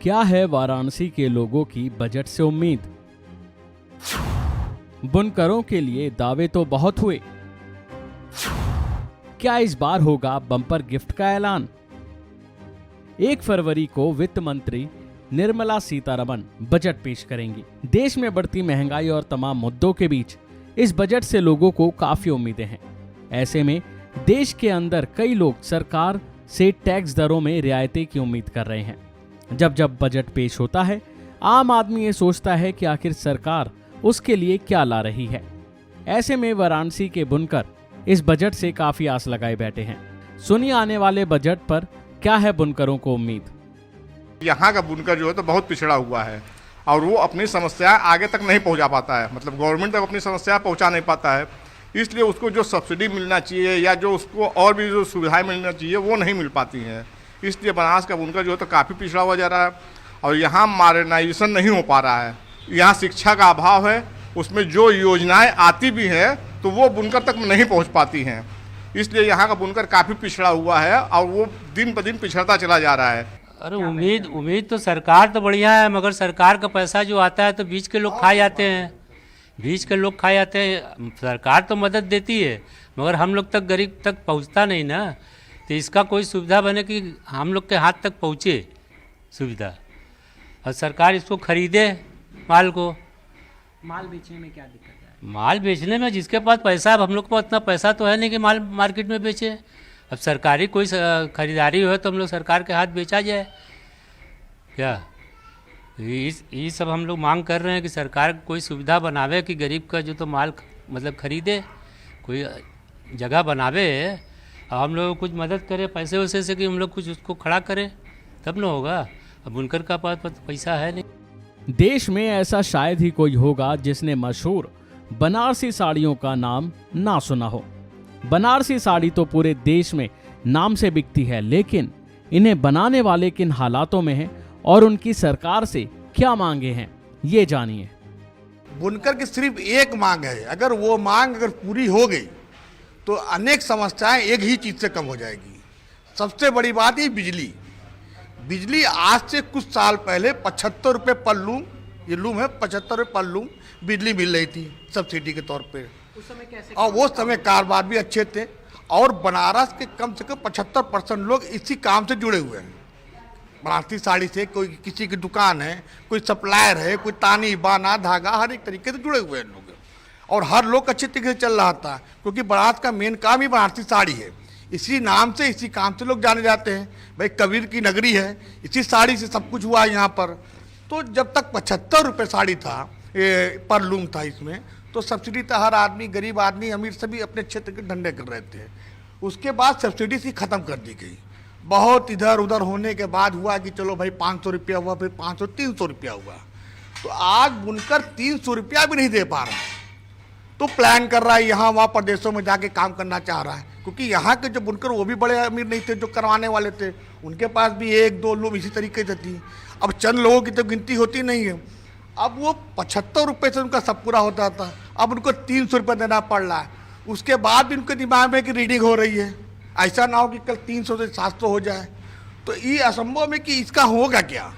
क्या है वाराणसी के लोगों की बजट से उम्मीद? बुनकरों के लिए दावे तो बहुत हुए, क्या इस बार होगा बम्पर गिफ्ट का ऐलान? 1 फरवरी को वित्त मंत्री निर्मला सीतारमण बजट पेश करेंगी। देश में बढ़ती महंगाई और तमाम मुद्दों के बीच इस बजट से लोगों को काफी उम्मीदें हैं। ऐसे में देश के अंदर कई लोग सरकार से टैक्स दरों में रियायतें की उम्मीद कर रहे हैं। जब बजट पेश होता है, आम आदमी ये सोचता है कि आखिर सरकार उसके लिए क्या ला रही है। ऐसे में वाराणसी के बुनकर इस बजट से काफी आस लगाए बैठे हैं। सुनिए आने वाले बजट पर क्या है बुनकरों को उम्मीद। यहाँ का बुनकर जो है तो बहुत पिछड़ा हुआ है और वो अपनी समस्या आगे तक नहीं पहुँचा पाता है, मतलब गवर्नमेंट तक अपनी समस्या पहुँचा नहीं पाता है। इसलिए उसको जो सब्सिडी मिलना चाहिए या जो उसको और भी जो सुविधाएं मिलना चाहिए वो नहीं मिल पाती हैं। इसलिए बनारस का बुनकर जो है तो काफ़ी पिछड़ा हुआ जा रहा है और यहाँ मॉडर्नाइजेशन नहीं हो पा रहा है। यहाँ शिक्षा का अभाव है, उसमें जो योजनाएं आती भी हैं तो वो बुनकर तक नहीं पहुँच पाती हैं। इसलिए यहाँ का बुनकर काफ़ी पिछड़ा हुआ है और वो दिन ब दिन पिछड़ता चला जा रहा है। अरे उम्मीद तो सरकार तो बढ़िया है, मगर सरकार का पैसा जो आता है तो बीच के लोग खा जाते हैं। सरकार तो मदद देती है मगर हम लोग तक, गरीब तक पहुंचता नहीं ना। तो इसका कोई सुविधा बने कि हम लोग के हाथ तक पहुंचे सुविधा, और सरकार इसको खरीदे माल को। माल बेचने में क्या दिक्कत है? माल बेचने में जिसके पास पैसा, अब हम लोग के पास इतना पैसा तो है नहीं कि माल मार्केट में बेचे। अब सरकारी कोई खरीदारी हो तो हम लोग सरकार के हाथ बेचा जाए क्या? ये सब हम लोग मांग कर रहे हैं कि सरकार कोई सुविधा बनावे कि गरीब का जो तो माल मतलब खरीदे, कोई जगह बनावे और हम लोग कुछ मदद करे पैसे वैसे से कि हम लोग कुछ उसको खड़ा करें, तब ना होगा। अब बुनकर का पास पैसा है नहीं। देश में ऐसा शायद ही कोई होगा जिसने मशहूर बनारसी साड़ियों का नाम ना सुना हो। बनारसी साड़ी तो पूरे देश में नाम से बिकती है, लेकिन इन्हें बनाने वाले किन हालातों में हैं और उनकी सरकार से क्या मांगे हैं, ये जानिए। बुनकर की सिर्फ एक मांग है, अगर वो मांग पूरी हो गई तो अनेक समस्याएं एक ही चीज से कम हो जाएगी। सबसे बड़ी बात ये बिजली आज से कुछ साल पहले 75 रुपये पर लूम, ये लूम है 75 रुपये पर लूम बिजली मिल रही थी सब्सिडी के तौर पे। उस समय कैसे? और वो समय कारोबार भी अच्छे थे और बनारस के कम से कम 75% लोग इसी काम से जुड़े हुए हैं। बनारसी साड़ी से कोई किसी की दुकान है, कोई सप्लायर है, कोई तानी बाना धागा, हर एक तरीके से जुड़े हुए हैं लोग और हर लोग अच्छे तरीके से चल रहा था, क्योंकि बनारस का मेन काम ही बनारसी साड़ी है। इसी नाम से, इसी काम से लोग जाने जाते हैं। भाई कबीर की नगरी है, इसी साड़ी से सब कुछ हुआ है यहाँ पर। तो जब तक 75 रुपये साड़ी था, पर लूम था इसमें, तो सब्सिडी था, हर आदमी, गरीब आदमी, अमीर सभी अपने क्षेत्र के धंधे कर रहे थे। उसके बाद सब्सिडी सी ख़त्म कर दी गई। बहुत इधर उधर होने के बाद हुआ कि चलो भाई 500 रुपया हुआ, फिर 500 300 रुपया हुआ। तो आज बुनकर 300 रुपया भी नहीं दे पा रहा है, तो प्लान कर रहा है यहाँ वहाँ प्रदेशों में जाके काम करना चाह रहा है, क्योंकि यहाँ के जो बुनकर वो भी बड़े अमीर नहीं थे जो करवाने वाले थे, उनके पास भी 1-2 लोग इसी तरीके से थी। अब चंद लोगों की तो गिनती होती नहीं है। अब वो 75 रुपये से उनका सब पूरा होता था, अब उनको 300 रुपये देना पड़ रहा है। उसके बाद भी उनके दिमाग में कि रीडिंग हो रही है, ऐसा ना हो कि कल 300 से 700 हो जाए। तो ये असंभव है कि इसका होगा क्या।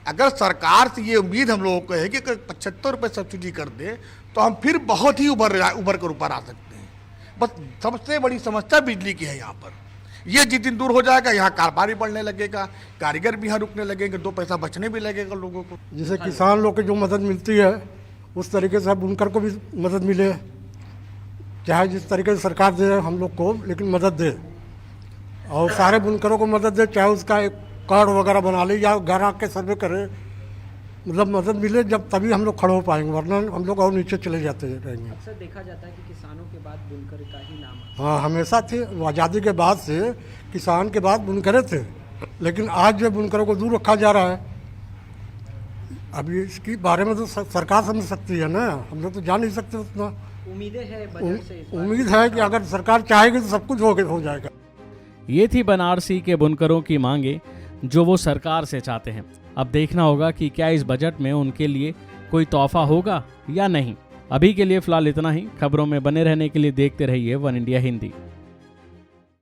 अगर सरकार से ये उम्मीद हम लोगों को है कि अगर 75 रुपये सब्सिडी कर दे तो हम फिर बहुत ही उभर कर ऊपर आ सकते हैं। बस सबसे बड़ी समस्या बिजली की है यहाँ पर। ये जिस दिन दूर हो जाएगा, यहाँ कारोबार भी बढ़ने लगेगा, कारीगर भी यहाँ रुकने लगेंगे, 2 पैसा बचने भी लगेगा लोगों को। जैसे किसान लोग को जो मदद मिलती है उस तरीके से बुनकर को भी मदद मिले, चाहे जिस तरीके से सरकार दे हम लोग को, लेकिन मदद दे और सारे बुनकरों को मदद दे। चाहे उसका एक कार्ड वगैरह बना ले या घर आके सर्वे करे, मतलब मदद मिले, जब तभी हम लोग खड़े हो पाएंगे, वरना हम लोग और नीचे चले जाते रहेंगे। अक्सर देखा जाता है कि किसानों के बाद बुनकर का ही नाम है। हाँ, हमेशा थे। आज़ादी के बाद से किसान के बाद बुनकरे थे, लेकिन आज जो बुनकरों को दूर रखा जा रहा है, अभी इसके बारे में तो सरकार समझ सकती है ना, हम लोग तो जान नहीं सकते उतना। उम्मीदें हैं बजट से? उम्मीद है कि अगर सरकार चाहेगी तो सब कुछ हो जाएगा। ये थी बनारसी के बुनकरों की मांगे जो वो सरकार से चाहते हैं। अब देखना होगा कि क्या इस बजट में उनके लिए कोई तोहफा होगा या नहीं। अभी के लिए फिलहाल इतना ही। खबरों में बने रहने के लिए देखते रहिए वन इंडिया हिंदी।